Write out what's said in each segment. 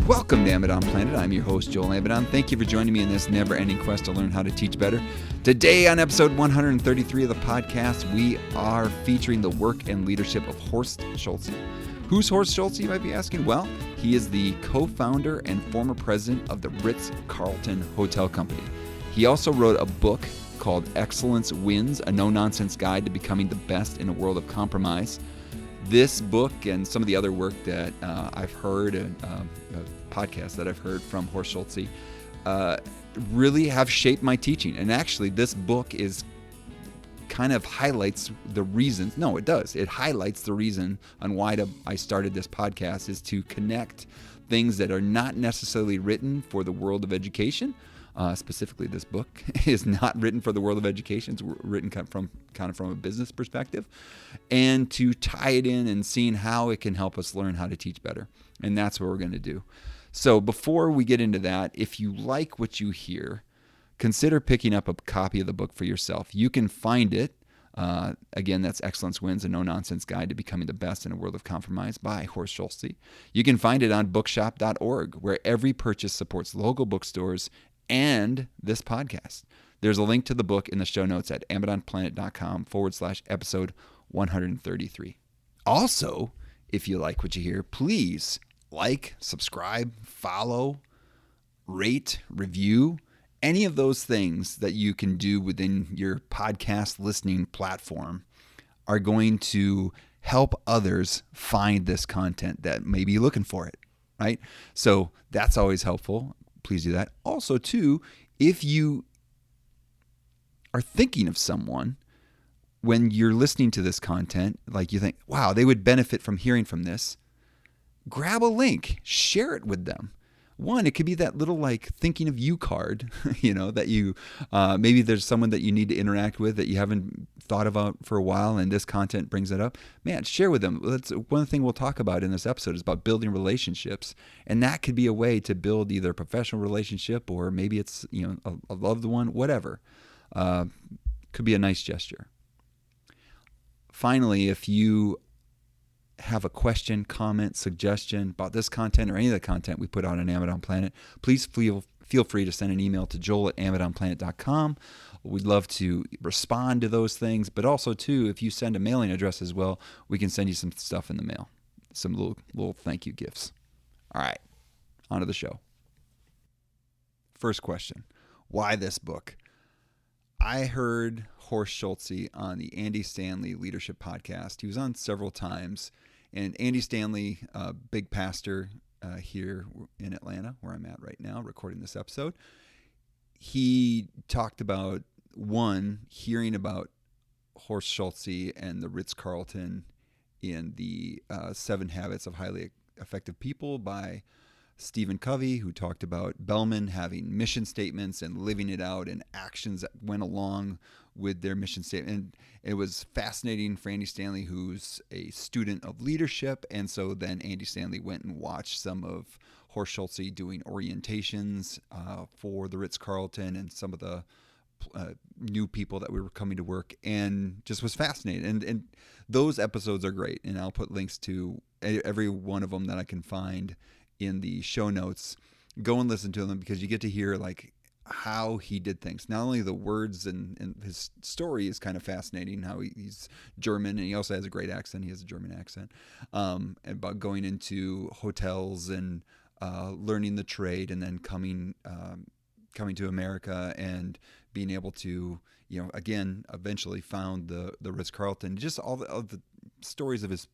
Welcome to Amidon Planet. I'm your host, Joel Amidon. Thank you for joining me in this never-ending quest to learn how to teach better. Today on episode 133 of the podcast, we are featuring the work and leadership of Horst Shulze. Who's Horst Shulze, you might be asking? Well, he is the co-founder and former president of the Ritz-Carlton Hotel Company. He also wrote a book called Excellence Wins, a no-nonsense guide to becoming the best in a world of compromise. This book and some of the other work that I've heard, podcasts that I've heard from Horst Shulze, really have shaped my teaching. And actually, this book is kind of highlights the reasons. No, it does. It highlights the reason on why I started this podcast, is to connect things that are not necessarily written for the world of education. Specifically, this book is not written for the world of education. It's written kind of from a business perspective, and to tie it in and seeing how it can help us learn how to teach better. And that's what we're going to do. So before we get into that, if you like what you hear, consider picking up a copy of the book for yourself. You can find it. Again, that's Excellence Wins, a no-nonsense guide to becoming the best in a world of compromise by Horst Shulze. You can find it on bookshop.org, where every purchase supports local bookstores and this podcast. There's a link to the book in the show notes at amidonplanet.com/episode 133. Also, if you like what you hear, please like, subscribe, follow, rate, review, any of those things that you can do within your podcast listening platform are going to help others find this content that may be looking for it, right? So that's always helpful. Please do that. Also, too, if you are thinking of someone when you're listening to this content, like you think, wow, they would benefit from hearing from this, grab a link, share it with them. One, it could be that little thinking of you card, that you, maybe there's someone that you need to interact with that you haven't thought about for a while, and this content brings it up. Man, share with them. That's one thing we'll talk about in this episode, is about building relationships. And that could be a way to build either a professional relationship, or maybe it's, a loved one, whatever. Could be a nice gesture. Finally, if you have a question, comment, suggestion about this content or any of the content we put out on Amidon Planet, please feel free to send an email to joel@amidonplanet.com. We'd love to respond to those things, but also, too, if you send a mailing address as well, we can send you some stuff in the mail, some little thank you gifts. All right, on to the show. First question, why this book? I heard Horst Shulze on the Andy Stanley Leadership Podcast. He was on several times. And Andy Stanley, big pastor here in Atlanta, where I'm at right now, recording this episode, he talked about, hearing about Horst Shulze and the Ritz-Carlton in the 7 Habits of Highly Effective People by Stephen Covey, who talked about Bellman having mission statements and living it out, and actions that went along with their mission statement. And it was fascinating for Andy Stanley, who's a student of leadership. And so then Andy Stanley went and watched some of Horst Shulze doing orientations for the Ritz-Carlton and some of the new people that we were coming to work, and just was fascinated. And those episodes are great. And I'll put links to every one of them that I can find in the show notes. Go and listen to them, because you get to hear how he did things. Not only the words, and his story is kind of fascinating, how he's German, and he also has a great accent. He has a German accent. About going into hotels and learning the trade, and then coming to America and being able to, again, eventually found the Ritz-Carlton. Just all the stories of his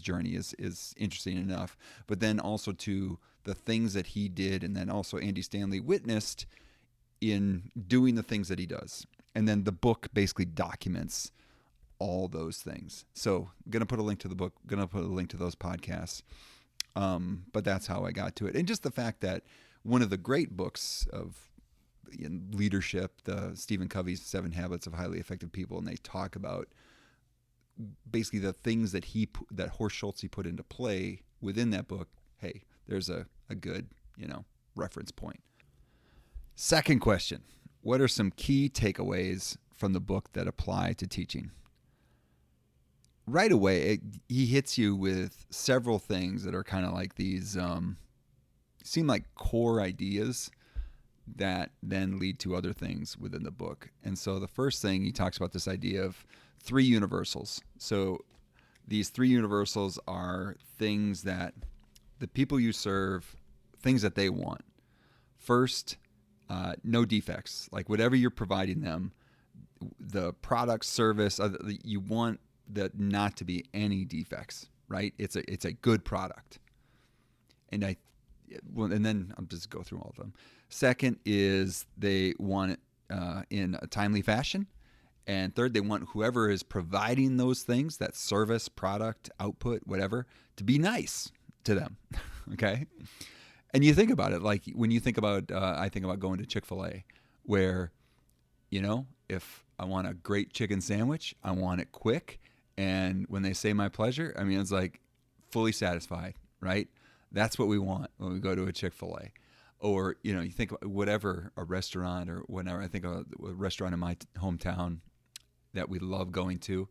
journey is interesting enough, but then also to the things that he did, and then also Andy Stanley witnessed in doing the things that he does. And then the book basically documents all those things. So I'm going to put a link to the book, going to put a link to those podcasts. But that's how I got to it. And just the fact that one of the great books of leadership, the Stephen Covey's 7 Habits of Highly Effective People, and they talk about basically the things that Horst Shulze put into play within that book. Hey, there's a good, reference point. Second question, what are some key takeaways from the book that apply to teaching? right away, he hits you with several things that are kind of like these, seem like core ideas that then lead to other things within the book. And so the first thing he talks about this idea of three universals. So these three universals are things that the people you serve, things that they want. First, no defects. Like whatever you're providing them, the product, service, you want that not to be any defects, right? It's a good product. And then I'll just go through all of them. Second is they want it in a timely fashion. And third, they want whoever is providing those things, that service, product, output, whatever, to be nice to them. Okay? And you think about it, like when you think about, I think about going to Chick-fil-A, where, if I want a great chicken sandwich, I want it quick. And when they say my pleasure, I mean, it's like fully satisfied, right? That's what we want when we go to a Chick-fil-A. Or, you think about whatever, a restaurant or whatever. I think of a restaurant in my hometown that we love going to.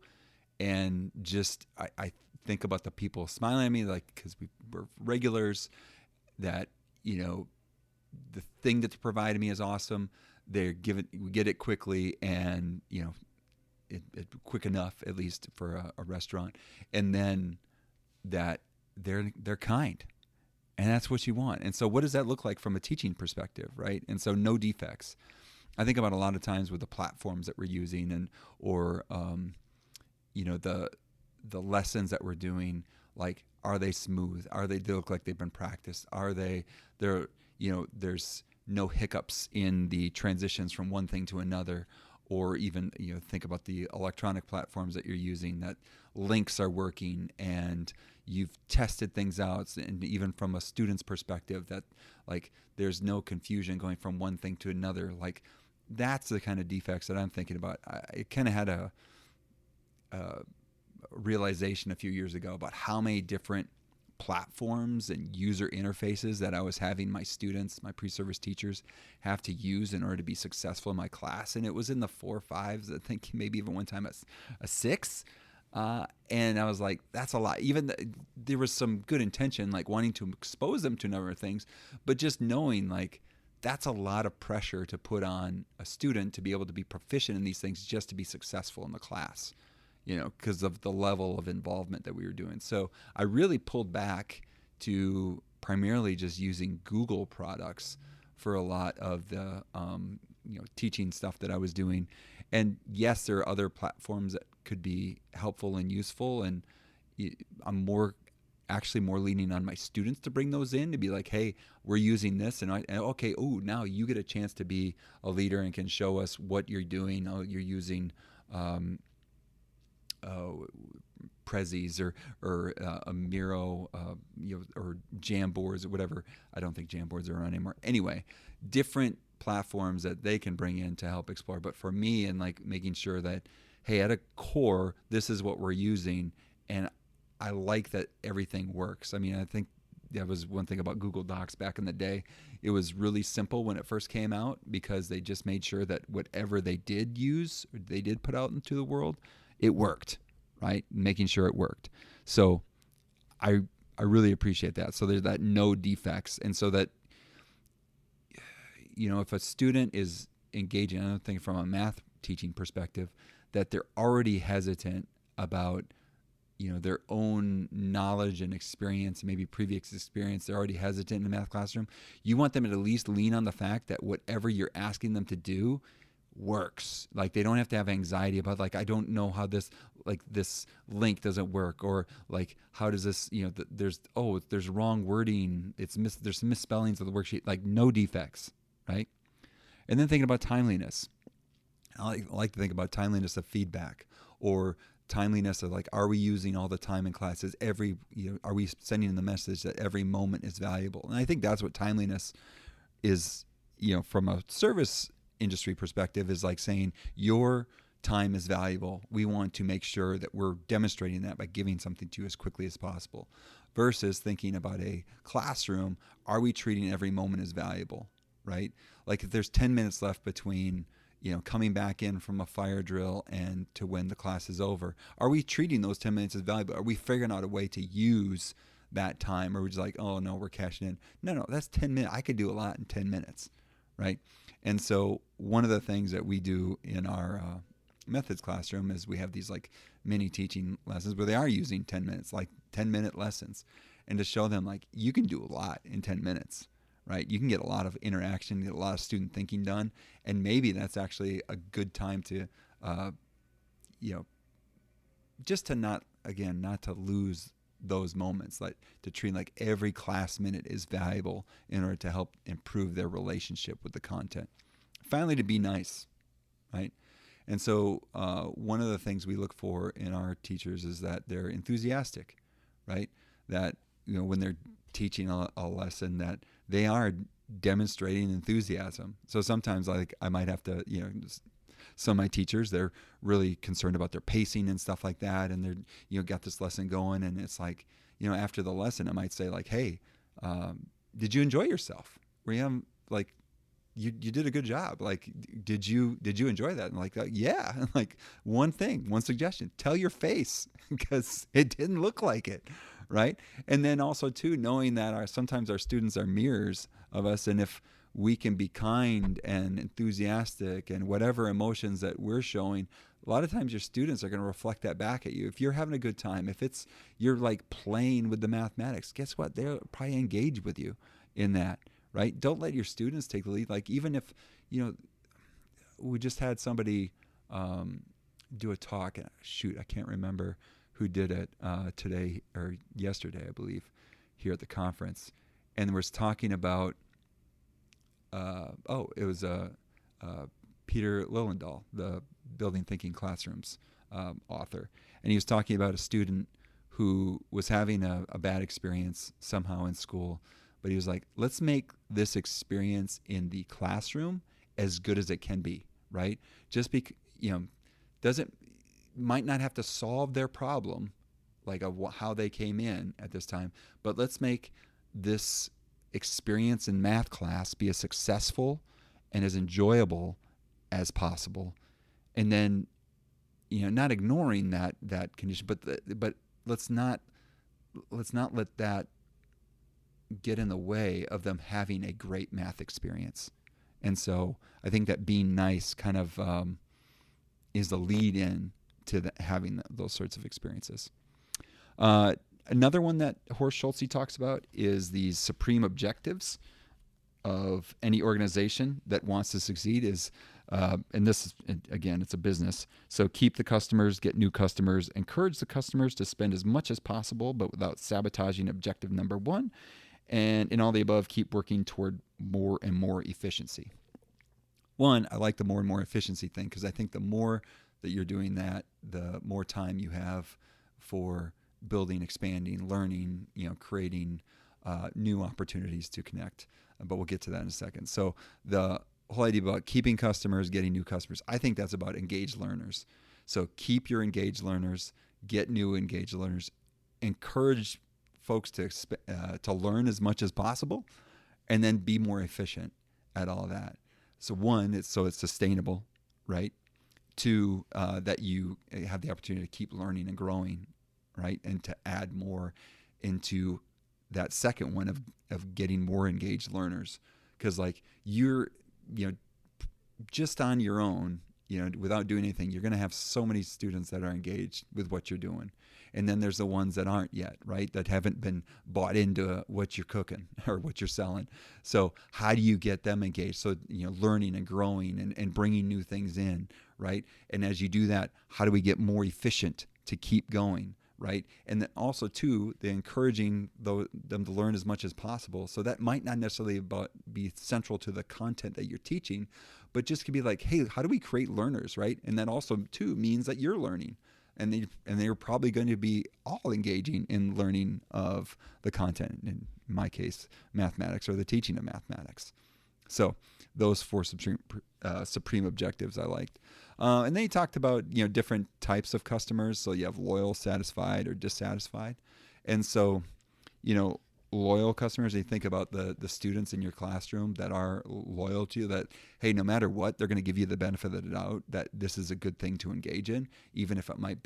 And just, I think about the people smiling at me, like, because we're regulars, that, the thing that's provided me is awesome. We get it quickly, and, it quick enough, at least for a restaurant. And then that they're kind. And that's what you want. And so what does that look like from a teaching perspective, right? And so no defects. I think about a lot of times with the platforms that we're using or the lessons that we're doing, like, are they smooth? They look like they've been practiced? There's no hiccups in the transitions from one thing to another, or even, think about the electronic platforms that you're using, that links are working and you've tested things out, and even from a student's perspective, that like there's no confusion going from one thing to another. Like, that's the kind of defects that I'm thinking about. I kind of had a realization a few years ago about how many different platforms and user interfaces that I was having my students, my pre-service teachers, have to use in order to be successful in my class. And it was in the 4 or 5s, I think maybe even one time a 6. And I was like, that's a lot. Even there was some good intention, like wanting to expose them to a number of things, but just knowing, like, that's a lot of pressure to put on a student to be able to be proficient in these things just to be successful in the class, because of the level of involvement that we were doing. So I really pulled back to primarily just using Google products for a lot of the teaching stuff that I was doing. And yes, there are other platforms that could be helpful and useful, and I'm more leaning on my students to bring those in, to be like, hey, we're using this, and okay, now you get a chance to be a leader and can show us what you're doing. Oh, you're using Prezis or a Miro, or Jamboards or whatever. I don't think Jamboards are around anymore. Anyway, different platforms that they can bring in to help explore. But for me, and like making sure that, hey, at a core, this is what we're using, and I like that everything works. I mean, I think that was one thing about Google Docs back in the day. It was really simple when it first came out, because they just made sure that whatever they did use, or they did put out into the world, it worked, right? Making sure it worked. So I really appreciate that. So there's that no defects. And so that, if a student is engaging, I don't think from a math teaching perspective, that they're already hesitant about, their own knowledge and experience, maybe previous experience, they're already hesitant in the math classroom. You want them to at least lean on the fact that whatever you're asking them to do works. Like, they don't have to have anxiety about, like, I don't know how this link doesn't work, or like, how does this, there's wrong wording, there's some misspellings of the worksheet. Like, no defects, right? And then thinking about timeliness. I like to think about timeliness of feedback, or timeliness of, like, are we using all the time in classes? Are we sending the message that every moment is valuable? And I think that's what timeliness is, from a service industry perspective, is like saying your time is valuable. We want to make sure that we're demonstrating that by giving something to you as quickly as possible, versus thinking about a classroom. Are we treating every moment as valuable, right? Like, if there's 10 minutes left between coming back in from a fire drill and to when the class is over? Are we treating those 10 minutes as valuable? Are we figuring out a way to use that time? Or we're just like, oh no, we're cashing in. No, that's 10 minutes. I could do a lot in 10 minutes, right? And so one of the things that we do in our methods classroom is we have these like mini teaching lessons where they are using 10 minutes, like 10-minute lessons, and to show them like you can do a lot in 10 minutes. Right? You can get a lot of interaction, get a lot of student thinking done, and maybe that's actually a good time to, just to not to lose those moments, like to treat like every class minute is valuable in order to help improve their relationship with the content. Finally, to be nice, right? And so one of the things we look for in our teachers is that they're enthusiastic, right? That when they're teaching a lesson, that they are demonstrating enthusiasm. So sometimes like I might have to, some of my teachers, they're really concerned about their pacing and stuff like that. And they're, got this lesson going, and it's like, after the lesson, I might say like, hey, did you enjoy yourself? Were you like, you did a good job. Like, did you enjoy that? And like, yeah. Like one suggestion, tell your face because it didn't look like it. Right. And then also too, knowing that sometimes our students are mirrors of us. And if we can be kind and enthusiastic and whatever emotions that we're showing, a lot of times your students are going to reflect that back at you. If you're having a good time, if you're like playing with the mathematics, guess what? They'll probably engage with you in that. Right? Don't let your students take the lead. Like even if, we just had somebody do a talk. Shoot, I can't remember who did it today or yesterday, I believe, here at the conference, and was talking about. It was Peter Lillendahl, the Building Thinking Classrooms author, and he was talking about a student who was having a bad experience somehow in school. But he was like, let's make this experience in the classroom as good as it can be, right? Just because, might not have to solve their problem, like how they came in at this time, but let's make this experience in math class be as successful and as enjoyable as possible. And then, not ignoring that condition, but let's not let that get in the way of them having a great math experience. And so I think that being nice kind of is the lead in to having those sorts of experiences. Another one that Horst Shulze talks about is these supreme objectives of any organization that wants to succeed is, and this is, again, it's a business. So keep the customers, get new customers, encourage the customers to spend as much as possible, but without sabotaging objective number one. And in all the above, keep working toward more and more efficiency. One, I like the more and more efficiency thing because I think the more that you're doing that, the more time you have for building, expanding, learning, creating new opportunities to connect. But we'll get to that in a second. So the whole idea about keeping customers, getting new customers, I think that's about engaged learners. So keep your engaged learners, get new engaged learners, encourage folks to learn as much as possible, and then be more efficient at all that. So one, it's sustainable, right? Two, that you have the opportunity to keep learning and growing, right? And to add more into that second one of getting more engaged learners. Because like you're, just on your own, without doing anything, you're going to have so many students that are engaged with what you're doing. And then there's the ones that aren't yet, right? That haven't been bought into what you're cooking or what you're selling. So how do you get them engaged? So, learning and growing and bringing new things in, right? And as you do that, how do we get more efficient to keep going? Right. And then also too, the encouraging them to learn as much as possible. So that might not necessarily be central to the content that you're teaching, but just could be like, hey, how do we create learners? Right. And that also too means that you're learning, and they're probably going to be all engaging in learning of the content. In my case, mathematics or the teaching of mathematics. So those four supreme objectives I liked. And then he talked about, different types of customers. So you have loyal, satisfied, or dissatisfied. And so, loyal customers, you think about the students in your classroom that are loyal to you, that, hey, no matter what, they're going to give you the benefit of the doubt that this is a good thing to engage in, even if it might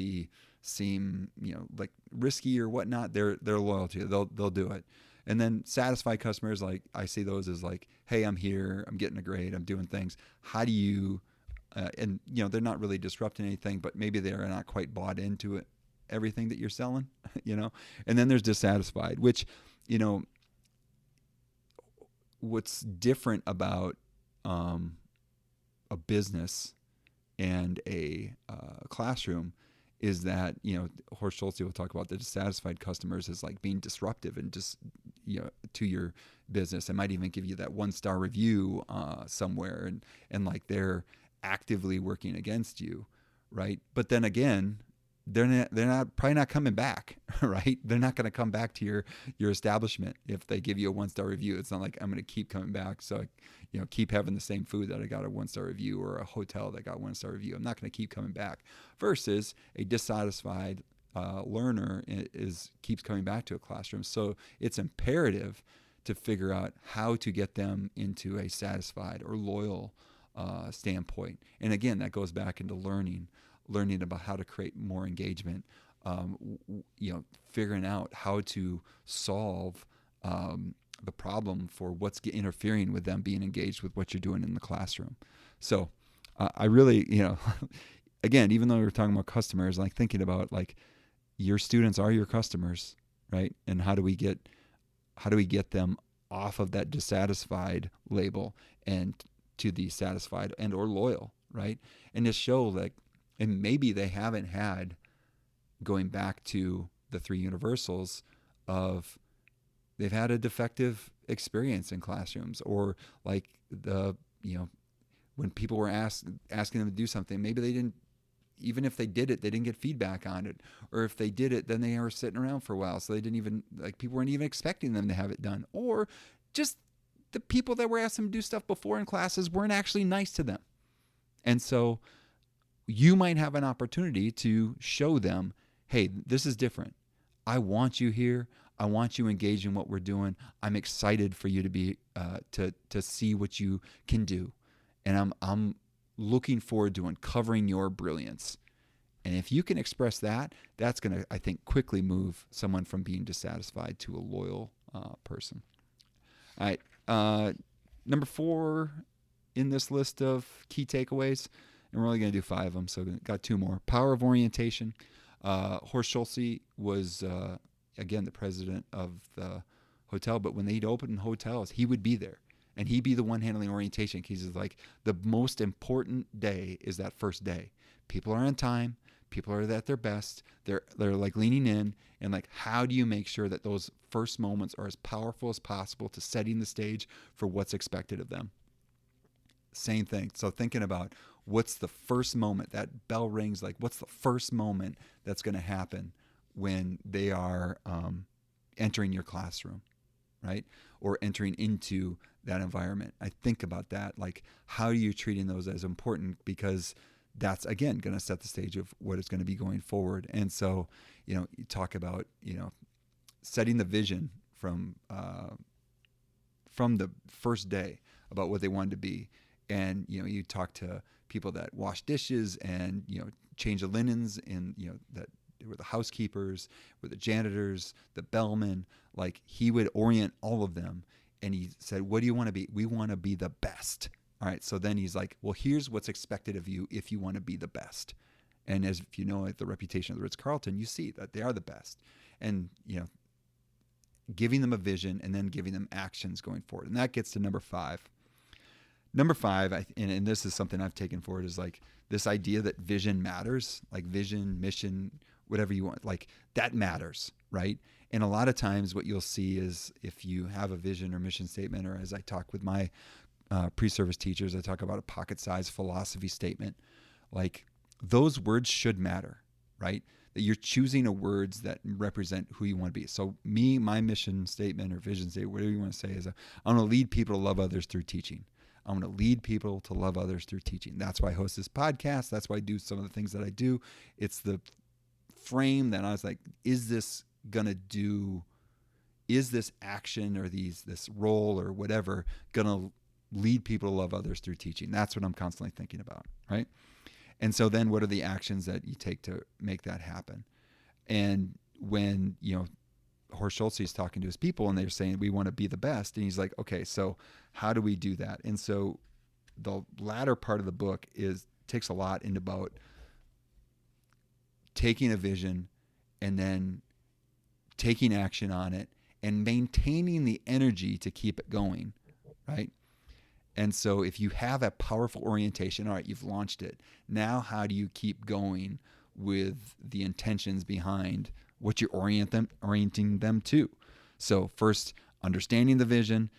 seem, like risky or whatnot. They're loyal to you. They'll do it. And then satisfied customers, like I see those as like, hey, I'm here, I'm getting a grade, I'm doing things. How do you, and they're not really disrupting anything, but maybe they're not quite bought into it, everything that you're selling, And then there's dissatisfied, which, what's different about a business and a classroom is that, Horst Shulze will talk about the dissatisfied customers as like being disruptive and just, to your business. It might even give you that 1-star review somewhere, and like they're actively working against you, right? But then again, they're probably not coming back, right? They're not going to come back to your establishment if they give you a 1-star review. It's not like I'm going to keep coming back, so I, keep having the same food that I got a 1-star review, or a hotel that got 1-star review. I'm not going to keep coming back. Versus a dissatisfied learner keeps coming back to a classroom. So it's imperative to figure out how to get them into a satisfied or loyal standpoint. And again, that goes back into learning about how to create more engagement, figuring out how to solve the problem for what's interfering with them being engaged with what you're doing in the classroom. So I really, again, even though we're talking about customers, like thinking about like your students are your customers, right? And how do we get them off of that dissatisfied label and to the satisfied and or loyal, right? And just show like, and maybe they haven't had, going back to the 3 universals, of they've had a defective experience in classrooms, or like when people were asking them to do something, maybe they didn't, even if they did it, they didn't get feedback on it. Or if they did it, then they were sitting around for a while, so they didn't even, like, people weren't even expecting them to have it done. Or just the people that were asking them to do stuff before in classes weren't actually nice to them. And so you might have an opportunity to show them, hey, this is different. I want you here. I want you engaged in what we're doing. I'm excited for you to be to see what you can do, and I'm looking forward to uncovering your brilliance. And if you can express that, that's going to, I think, quickly move someone from being dissatisfied to a loyal person. All right, number 4 in this list of key takeaways. And we're only going to do 5 of them, so got 2 more. Power of orientation. Horst Shulze was, again, the president of the hotel, but when they'd open hotels, he would be there. And he'd be the one handling orientation. He's like, the most important day is that first day. People are on time. People are at their best. They're like leaning in. And like, how do you make sure that those first moments are as powerful as possible to setting the stage for what's expected of them? Same thing. So thinking about what's the first moment that bell rings, like what's the first moment that's going to happen when they are entering your classroom, right? Or entering into that environment. I think about that, like how are you treating those as important, because that's, again, going to set the stage of what is going to be going forward. And so, you talk about, setting the vision from the first day about what they wanted to be. And, you talk to people that wash dishes and, change the linens, and, that were the housekeepers, were the janitors, the bellmen. Like, he would orient all of them. And he said, what do you want to be? We want to be the best. All right. So then he's like, well, here's what's expected of you if you want to be the best. And as if you know, like the reputation of the Ritz-Carlton, you see that they are the best. And, giving them a vision and then giving them actions going forward. And that gets to number 5. Number 5, and this is something I've taken forward, is like this idea that vision matters, like vision, mission, whatever you want, like that matters, right? And a lot of times what you'll see is if you have a vision or mission statement, or as I talk with my pre-service teachers, I talk about a pocket-sized philosophy statement, like those words should matter, right? That you're choosing a words that represent who you want to be. So my mission statement or vision statement, whatever you want to say, is I want to lead people to love others through teaching. I want to lead people to love others through teaching. That's why I host this podcast. That's why I do some of the things that I do. It's the frame that I was like, is this going to do is this action or this role or whatever going to lead people to love others through teaching? That's what I'm constantly thinking about, right? And so then what are the actions that you take to make that happen? And when, Horst Shulze is talking to his people and they're saying, we want to be the best. And he's like, okay, so how do we do that? And so the latter part of the book takes a lot into about taking a vision and then taking action on it and maintaining the energy to keep it going, right? And so if you have a powerful orientation, all right, you've launched it. Now how do you keep going with the intentions behind what you're orienting them to? So first, understanding the vision.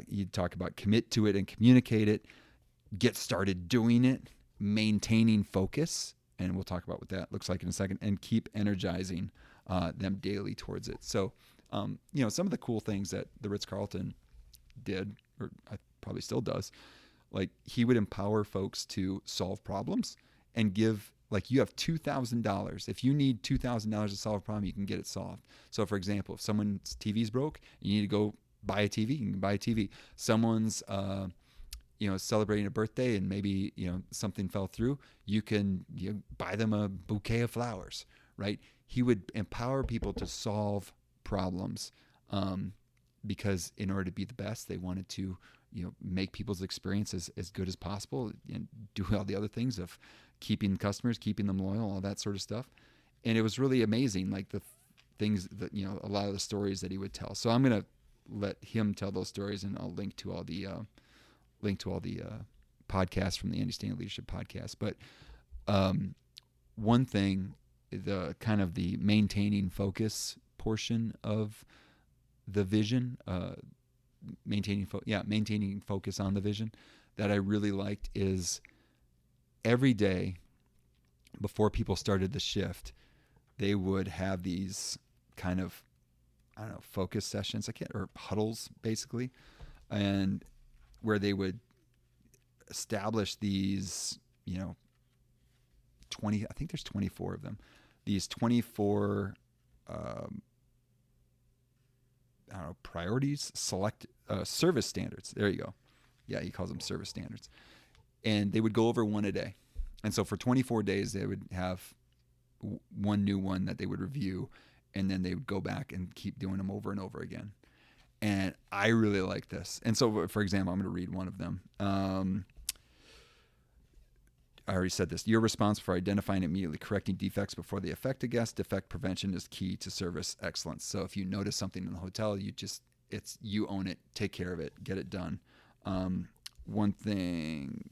You talk about commit to it and communicate it. Get started doing it. Maintaining focus. And we'll talk about what that looks like in a second. And keep energizing them daily towards it. So, some of the cool things that the Ritz-Carlton did, or I probably still does, like he would empower folks to solve problems and give, like, you have $2,000. If you need $2,000 to solve a problem, you can get it solved. So for example, if someone's TV's broke, you need to go buy a TV, you can buy a TV. Someone's, celebrating a birthday and maybe, something fell through, you can buy them a bouquet of flowers, right? He would empower people to solve problems, because in order to be the best, they wanted to, make people's experience as good as possible and do all the other things of keeping customers, keeping them loyal, all that sort of stuff. And it was really amazing, like the things that, a lot of the stories that he would tell. So I'm going to let him tell those stories, and I'll link to all the podcasts from the Andy Stanley Leadership Podcast. But one thing, the kind of the maintaining focus portion of the vision, maintaining focus on the vision, that I really liked is every day before people started the shift, they would have these kind of, focus sessions, or huddles basically, and where they would establish these, 20, I think there's 24 of them, these 24, priorities, select service standards. There you go. Yeah, he calls them service standards. And they would go over one a day. And so for 24 days, they would have one new one that they would review, and then they would go back and keep doing them over and over again. And I really like this. And so, for example, I'm going to read one of them. I already said this. You're responsible for identifying and immediately correcting defects before they affect a guest. Defect prevention is key to service excellence. So if you notice something in the hotel, you own it, take care of it, get it done. One thing,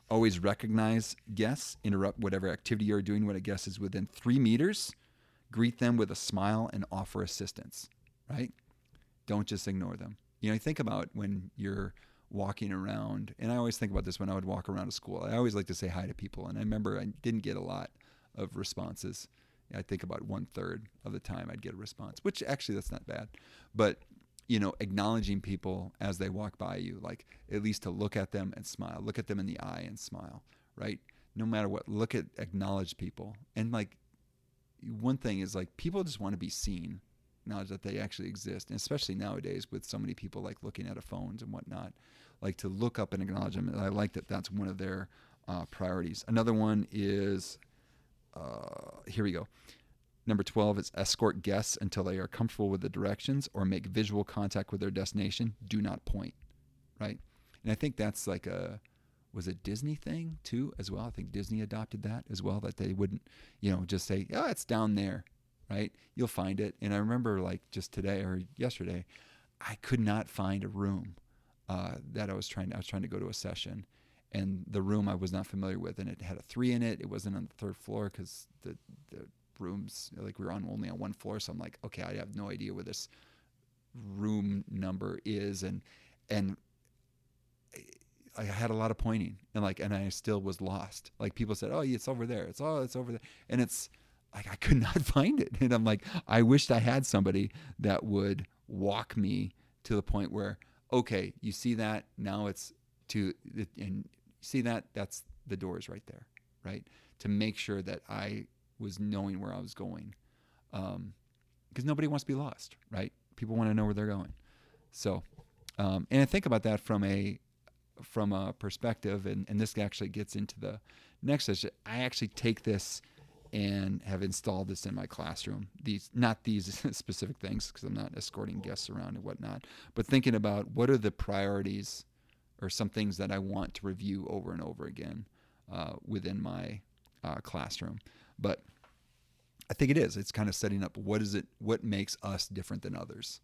always recognize guests, interrupt whatever activity you're doing when a guest is within 3 meters, greet them with a smile and offer assistance, right? Don't just ignore them. Think about when you're walking around, and I always think about this when I would walk around a school. I always like to say hi to people, and I remember I didn't get a lot of responses. I think about 1/3 of the time I'd get a response, which actually that's not bad. But, acknowledging people as they walk by you, like at least to look at them and smile, look at them in the eye and smile, right? No matter what, acknowledge people. And like one thing is like people just want to be seen, acknowledge that they actually exist. And especially nowadays with so many people like looking at phones and whatnot, like to look up and acknowledge them. And I like that that's one of their priorities. Another one is, here we go. Number 12 is escort guests until they are comfortable with the directions or make visual contact with their destination. Do not point, right? And I think that's like was a Disney thing too as well. I think Disney adopted that as well, that they wouldn't, just say, oh, it's down there, right? You'll find it. And I remember like just today or yesterday, I could not find a room that I was trying to go to a session. And the room I was not familiar with, and it had a 3 in it. It wasn't on the 3rd floor because the rooms, like we were only on 1 floor. So I'm like, okay, I have no idea where this room number is. And I had a lot of pointing and I still was lost. Like people said, oh, it's over there. It's over there. And it's like, I could not find it. And I'm like, I wished I had somebody that would walk me to the point where, okay, you see that now it's and see that's the doors right there, right? To make sure that I was knowing where I was going. because nobody wants to be lost, right? People want to know where they're going. So, and I think about that from a perspective, and this actually gets into the next session. I actually take this and have installed this in my classroom. Not these specific things, because I'm not escorting guests around and whatnot, but thinking about what are the priorities or some things that I want to review over and over again within my classroom. But I think it's kind of setting up what makes us different than others.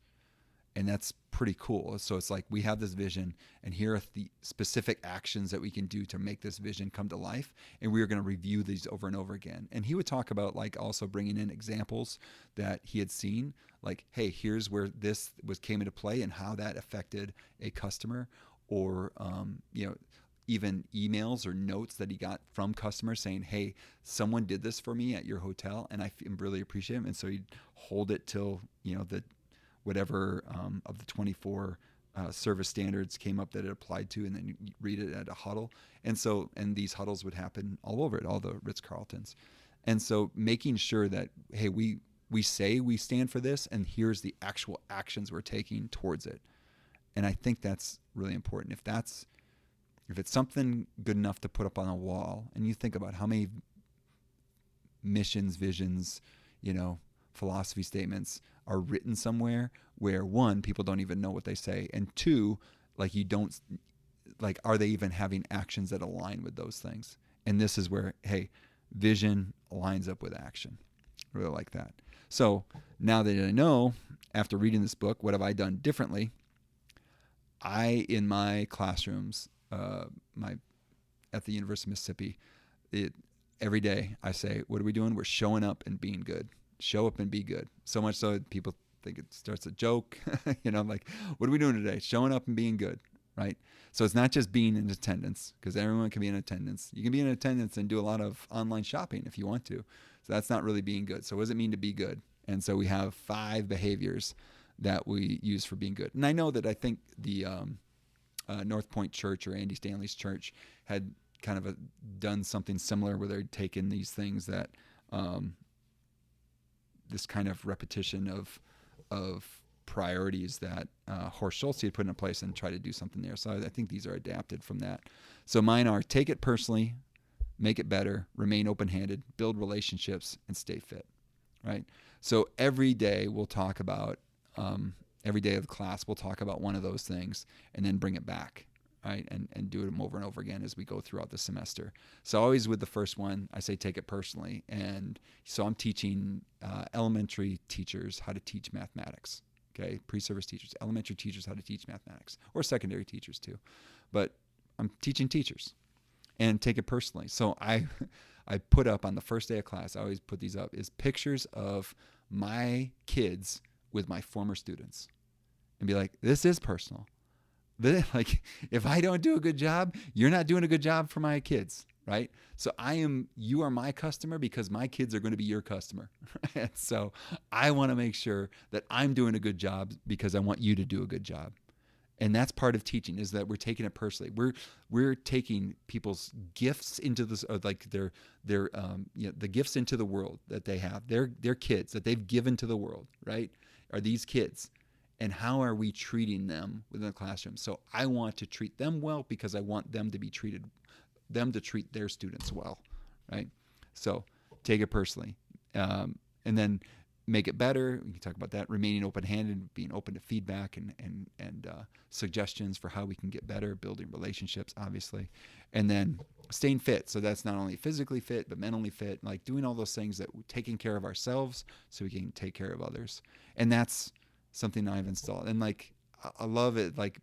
And that's pretty cool. So it's like we have this vision, and here are the specific actions that we can do to make this vision come to life. And we are going to review these over and over again. And he would talk about like also bringing in examples that he had seen, like, hey, here's where this came into play and how that affected a customer, or even emails or notes that he got from customers saying, hey, someone did this for me at your hotel, and I really appreciate it. And so he'd hold it till the whatever of the 24 service standards came up that it applied to, and then you read it at a huddle. And these huddles would happen all over it, all the Ritz-Carltons. And so making sure that, hey, we say we stand for this, and here's the actual actions we're taking towards it. And I think that's really important. If it's something good enough to put up on a wall, and you think about how many missions, visions, philosophy statements are written somewhere where, one, people don't even know what they say, and two, are they even having actions that align with those things? And this is where, hey, vision lines up with action. I really like that. So now that I know, after reading this book, what have I done differently? In my classrooms, at the University of Mississippi, every day I say, what are we doing? We're showing up and being good. Show up and be good. So much so that people think it starts a joke, like, what are we doing today? Showing up and being good, right? So it's not just being in attendance, because everyone can be in attendance. You can be in attendance and do a lot of online shopping if you want to. So that's not really being good. So what does it mean to be good? And so we have 5 behaviors that we use for being good. And I know that I think the North Point Church, or Andy Stanley's church, had kind of done something similar where they'd taken these things that this kind of repetition of priorities that Horst Shulze had put in place and try to do something there. So I think these are adapted from that. So mine are: take it personally, make it better, remain open-handed, build relationships, and stay fit, right? So every day we'll talk about, every day of the class we'll talk about one of those things and then bring it back, right? And do them over and over again as we go throughout the semester. So always with the first one, I say take it personally. And so I'm teaching elementary teachers how to teach mathematics, okay? Pre-service teachers, elementary teachers how to teach mathematics, or secondary teachers too. But I'm teaching teachers, and take it personally. So I put up on the first day of class, I always put these up, is pictures of my kids with my former students, and be like, this is personal. Like, if I don't do a good job, you're not doing a good job for my kids, right? So you are my customer because my kids are going to be your customer. And so I want to make sure that I'm doing a good job because I want you to do a good job. And that's part of teaching, is that we're taking it personally. We're taking people's gifts into this, like the gifts into the world that they have. Their kids that they've given to the world, right? Are these kids. And how are we treating them within the classroom? So I want to treat them well because I want them to treat their students well, right? So take it personally. And then make it better. We can talk about that. Remaining open-handed, being open to feedback and suggestions for how we can get better, building relationships, obviously. And then staying fit. So that's not only physically fit, but mentally fit, like doing all those things, that taking care of ourselves so we can take care of others. And that's something I've installed. And like, I love it. Like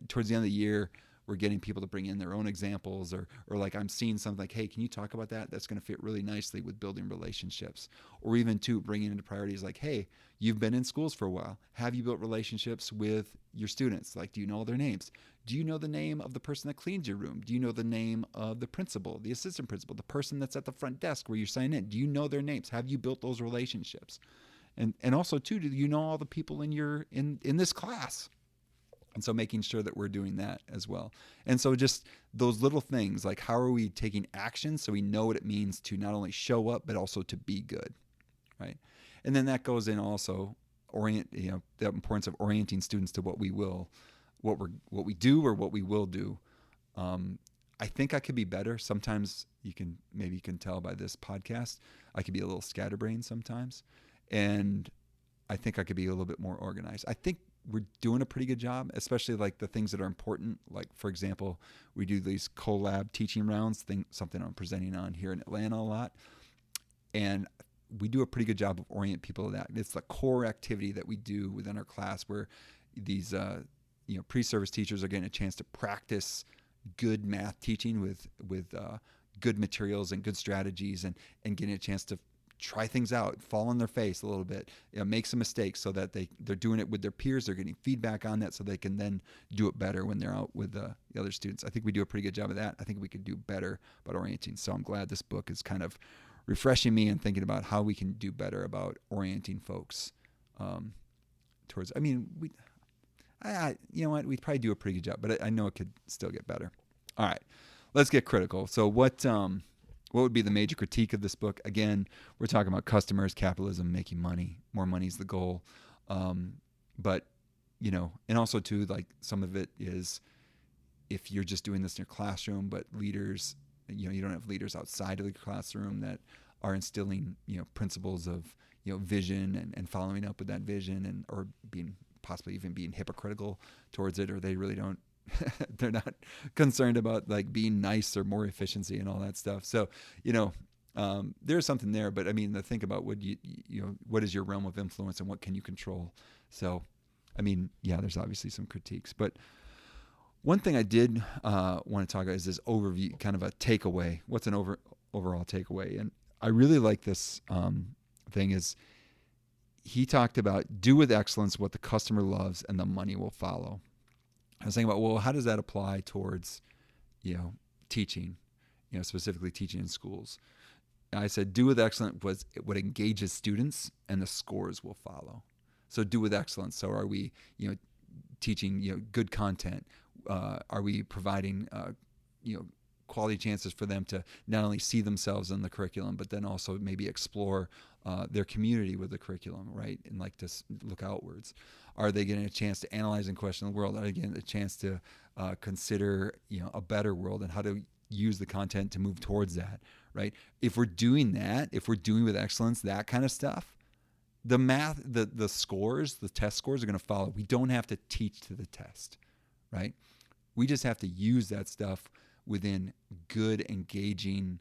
towards the end of the year, we're getting people to bring in their own examples, or like I'm seeing something like, hey, can you talk about that? That's going to fit really nicely with building relationships. Or even bringing into priorities like, hey, you've been in schools for a while. Have you built relationships with your students? Like, do you know their names? Do you know the name of the person that cleans your room? Do you know the name of the principal, the assistant principal, the person that's at the front desk where you sign in? Do you know their names? Have you built those relationships? And also too, do you know all the people in this class? And so making sure that we're doing that as well. And so just those little things, like how are we taking action so we know what it means to not only show up, but also to be good, right? And then that goes in also the importance of orienting students to what we do or what we will do. I think I could be better. Sometimes maybe you can tell by this podcast, I could be a little scatterbrained sometimes. And I think I could be a little bit more organized. I think we're doing a pretty good job, especially like the things that are important. Like, for example, we do these collab teaching rounds, something I'm presenting on here in Atlanta a lot. And we do a pretty good job of orienting people to that. It's the core activity that we do within our class where these pre-service teachers are getting a chance to practice good math teaching with good materials and good strategies, and getting a chance to try things out, fall on their face a little bit, make some mistakes so that they're doing it with their peers. They're getting feedback on that so they can then do it better when they're out with the other students. I think we do a pretty good job of that. I think we could do better about orienting. So I'm glad this book is kind of refreshing me and thinking about how we can do better about orienting folks towards. I mean, we'd probably do a pretty good job, but I know it could still get better. All right, let's get critical. So what would be the major critique of this book? Again, we're talking about customers, capitalism, making money. More money is the goal. But, and also too, like some of it is if you're just doing this in your classroom, but leaders, you don't have leaders outside of the classroom that are instilling, principles of, vision and following up with that vision or possibly even being hypocritical towards it, or they really don't, they're not concerned about like being nice or more efficiency and all that stuff. So, there's something there, but I mean, to think about what what is your realm of influence and what can you control? So, I mean, yeah, there's obviously some critiques, but one thing I did want to talk about is this overview, kind of a takeaway. What's an overall takeaway? And I really like this thing is he talked about do with excellence what the customer loves and the money will follow. I was thinking about, well, how does that apply towards, teaching, specifically teaching in schools? And I said, do with excellence what engages students and the scores will follow. So do with excellence. So are we, teaching, good content? Are we providing, quality chances for them to not only see themselves in the curriculum, but then also maybe explore their community with the curriculum, right? And like to look outwards. Are they getting a chance to analyze and question the world? Are they getting a chance to consider, a better world and how to use the content to move towards that, right? If we're doing that, if we're doing with excellence, that kind of stuff, the math, the scores, the test scores are going to follow. We don't have to teach to the test, right? We just have to use that stuff within good, engaging,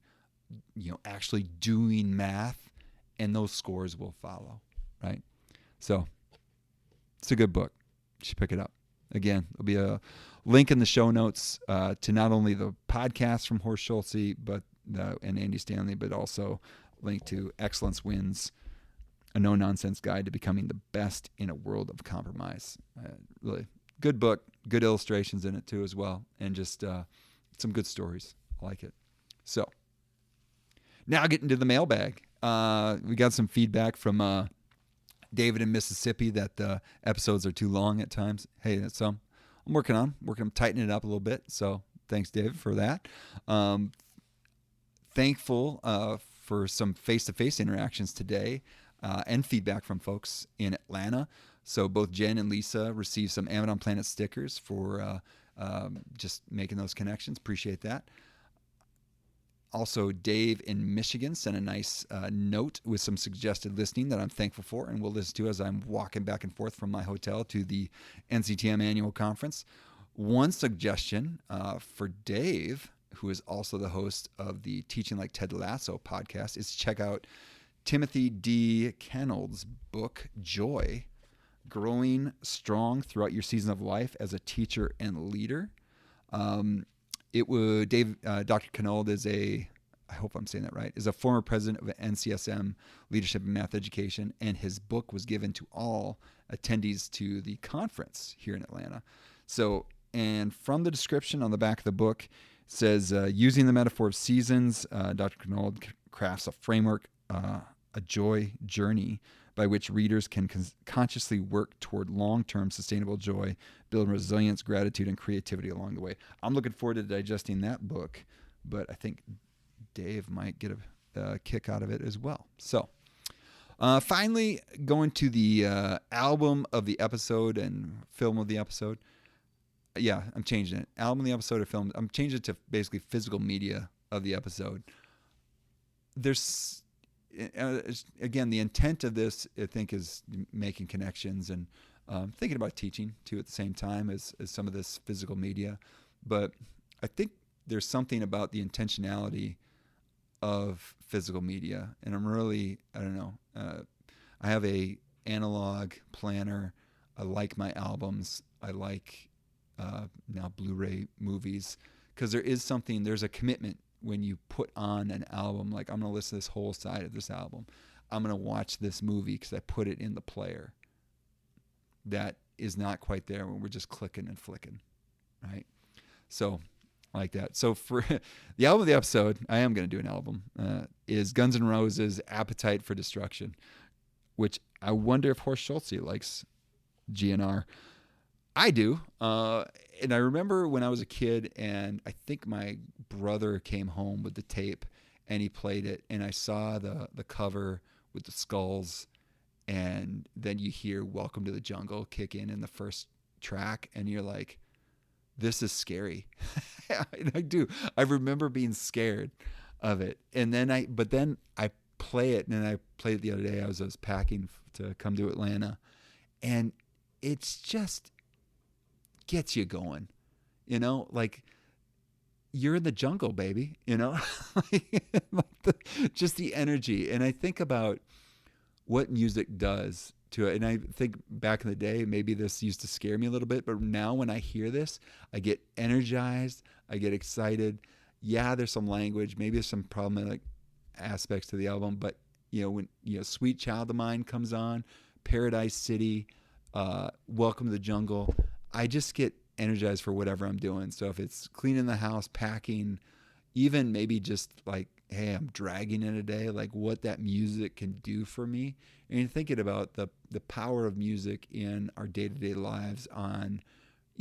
actually doing math, and those scores will follow, right? So it's a good book. You should pick it up. Again, there'll be a link in the show notes to not only the podcast from Horst Shulze and Andy Stanley, but also link to Excellence Wins, a no-nonsense guide to becoming the best in a world of compromise. Really good book, good illustrations in it too as well, and just some good stories. I like it. So now getting to the mailbag. We got some feedback from David in Mississippi that the episodes are too long at times. Hey, that's I'm working on tightening it up a little bit. So thanks, David, for that. Thankful for some face-to-face interactions today and feedback from folks in Atlanta. So both Jen and Lisa received some Amazon Planet stickers for just making those connections. Appreciate that. Also, Dave in Michigan sent a nice note with some suggested listening that I'm thankful for and will listen to as I'm walking back and forth from my hotel to the NCTM annual conference. One suggestion for Dave, who is also the host of the Teaching Like Ted Lasso podcast, is check out Timothy D. Kenold's book, Joy, Growing Strong Throughout Your Season of Life as a Teacher and Leader. Dr. Kenold is I hope I'm saying that right, is a former president of NCSM Leadership and Math Education, and his book was given to all attendees to the conference here in Atlanta. So, and from the description on the back of the book, it says, using the metaphor of seasons, Dr. Kenold crafts a framework, a joy journey by which readers can consciously work toward long-term sustainable joy, build resilience, gratitude, and creativity along the way. I'm looking forward to digesting that book, but I think Dave might get a kick out of it as well. So, Finally, going to the album of the episode and film of the episode. Yeah, I'm changing it. Album of the episode or film. I'm changing it to basically physical media of the episode. There's, again, the intent of this, I think, is making connections and thinking about teaching, too, at the same time as some of this physical media. But I think there's something about the intentionality of physical media. And I'm really, I don't know, I have a analog planner. I like my albums. I like now Blu-ray movies, because there's a commitment when you put on an album. Like, I'm going to listen to this whole side of this album. I'm going to watch this movie because I put it in the player. That is not quite there when we're just clicking and flicking, right? So, like that. So for the album of the episode, I am going to do an album, is Guns N' Roses' Appetite for Destruction, which I wonder if Horst Shulze likes GNR. I do. And I remember when I was a kid, and I think my brother came home with the tape and he played it, and I saw the cover with the skulls, and then you hear Welcome to the Jungle kick in the first track, and you're like, this is scary. I do. I remember being scared of it. And then I play it, and I played it the other day. I was packing to come to Atlanta, and it's just gets you going, like you're in the jungle, baby, just the energy. And I think about what music does to it. And I think back in the day, maybe this used to scare me a little bit, but now when I hear this, I get energized, I get excited. Yeah, there's some language, maybe there's some problematic aspects to the album, but when Sweet Child of Mine comes on, Paradise City, Welcome to the Jungle, I just get energized for whatever I'm doing. So if it's cleaning the house, packing, even maybe just like, hey, I'm dragging in a day, like what that music can do for me. And thinking about the power of music in our day-to-day lives on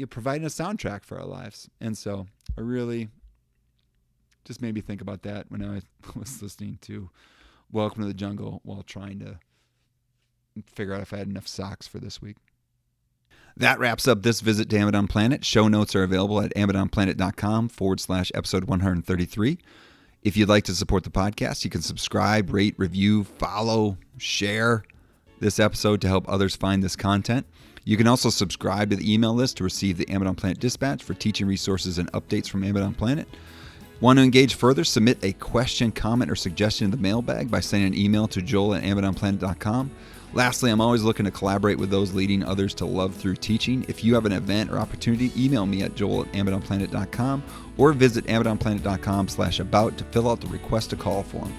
providing a soundtrack for our lives. And so I really just made me think about that when I was listening to Welcome to the Jungle while trying to figure out if I had enough socks for this week. That wraps up this visit to Amidon Planet. Show notes are available at amidonplanet.com/episode 133. If you'd like to support the podcast, you can subscribe, rate, review, follow, share this episode to help others find this content. You can also subscribe to the email list to receive the Amidon Planet Dispatch for teaching resources and updates from Amidon Planet. Want to engage further? Submit a question, comment, or suggestion in the mailbag by sending an email to joel@amidonplanet.com. Lastly, I'm always looking to collaborate with those leading others to love through teaching. If you have an event or opportunity, email me at joel@amidonplanet.com or visit amidonplanet.com/about to fill out the request a call form.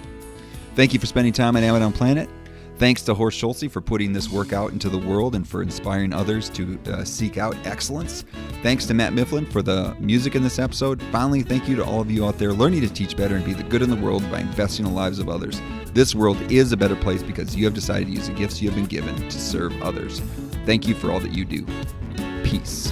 Thank you for spending time on Amidon Planet. Thanks to Horst Shulze for putting this work out into the world and for inspiring others to seek out excellence. Thanks to Matt Mifflin for the music in this episode. Finally, thank you to all of you out there learning to teach better and be the good in the world by investing in the lives of others. This world is a better place because you have decided to use the gifts you have been given to serve others. Thank you for all that you do. Peace.